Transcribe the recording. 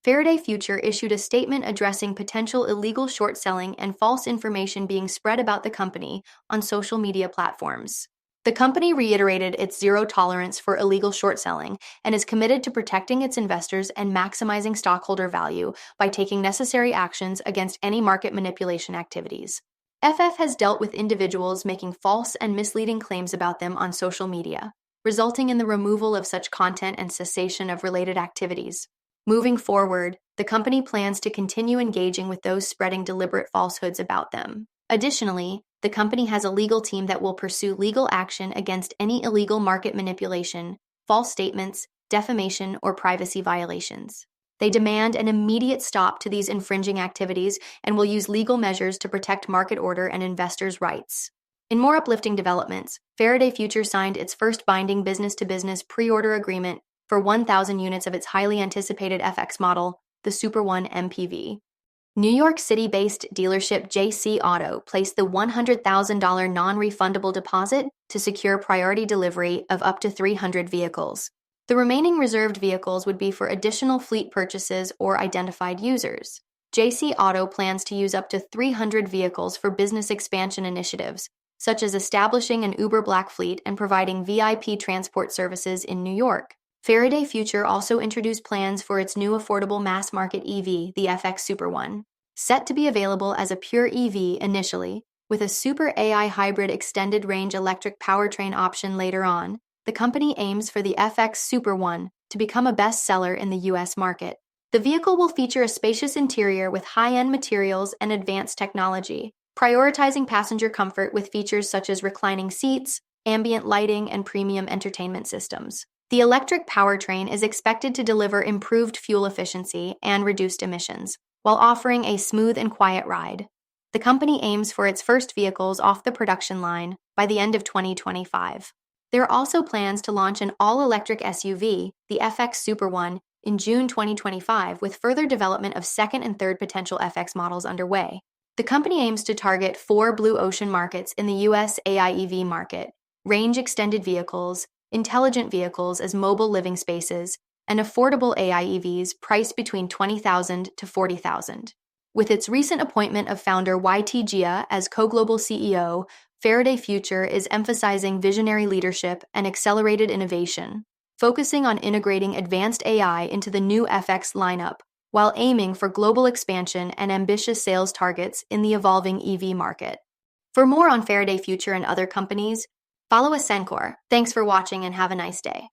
Faraday Future issued a statement addressing potential illegal short selling and false information being spread about the company on social media platforms. The company reiterated its zero tolerance for illegal short selling and is committed to protecting its investors and maximizing stockholder value by taking necessary actions against any market manipulation activities. FF has dealt with individuals making false and misleading claims about them on social media, resulting in the removal of such content and cessation of related activities. Moving forward, the company plans to continue engaging with those spreading deliberate falsehoods about them. Additionally, the company has a legal team that will pursue legal action against any illegal market manipulation, false statements, defamation, or privacy violations. They demand an immediate stop to these infringing activities and will use legal measures to protect market order and investors' rights. In more uplifting developments, Faraday Future signed its first binding business-to-business pre-order agreement for 1,000 units of its highly anticipated FX model, the Super One MPV. New York City-based dealership JC Auto placed the $100,000 non-refundable deposit to secure priority delivery of up to 300 vehicles. The remaining reserved vehicles would be for additional fleet purchases or identified users. JC Auto plans to use up to 300 vehicles for business expansion initiatives, such as establishing an Uber Black fleet and providing VIP transport services in New York. Faraday Future also introduced plans for its new affordable mass-market EV, the FX Super One. Set to be available as a pure EV initially, with a Super AI hybrid extended-range electric powertrain option later on, the company aims for the FX Super One to become a bestseller in the U.S. market. The vehicle will feature a spacious interior with high-end materials and advanced technology, prioritizing passenger comfort with features such as reclining seats, ambient lighting, and premium entertainment systems. The electric powertrain is expected to deliver improved fuel efficiency and reduced emissions, while offering a smooth and quiet ride. The company aims for its first vehicles off the production line by the end of 2025. There are also plans to launch an all-electric SUV, the FX Super One, in June 2025, with further development of second and third potential FX models underway. The company aims to target 4 blue ocean markets in the U.S. AIEV market: range-extended vehicles, intelligent vehicles as mobile living spaces, and affordable AIEVs priced between $20,000 to $40,000. With its recent appointment of founder YT Jia as co-global CEO, Faraday Future is emphasizing visionary leadership and accelerated innovation, focusing on integrating advanced AI into the new FX lineup, while aiming for global expansion and ambitious sales targets in the evolving EV market. For more on Faraday Future and other companies, follow Ascencore. Thanks for watching and have a nice day.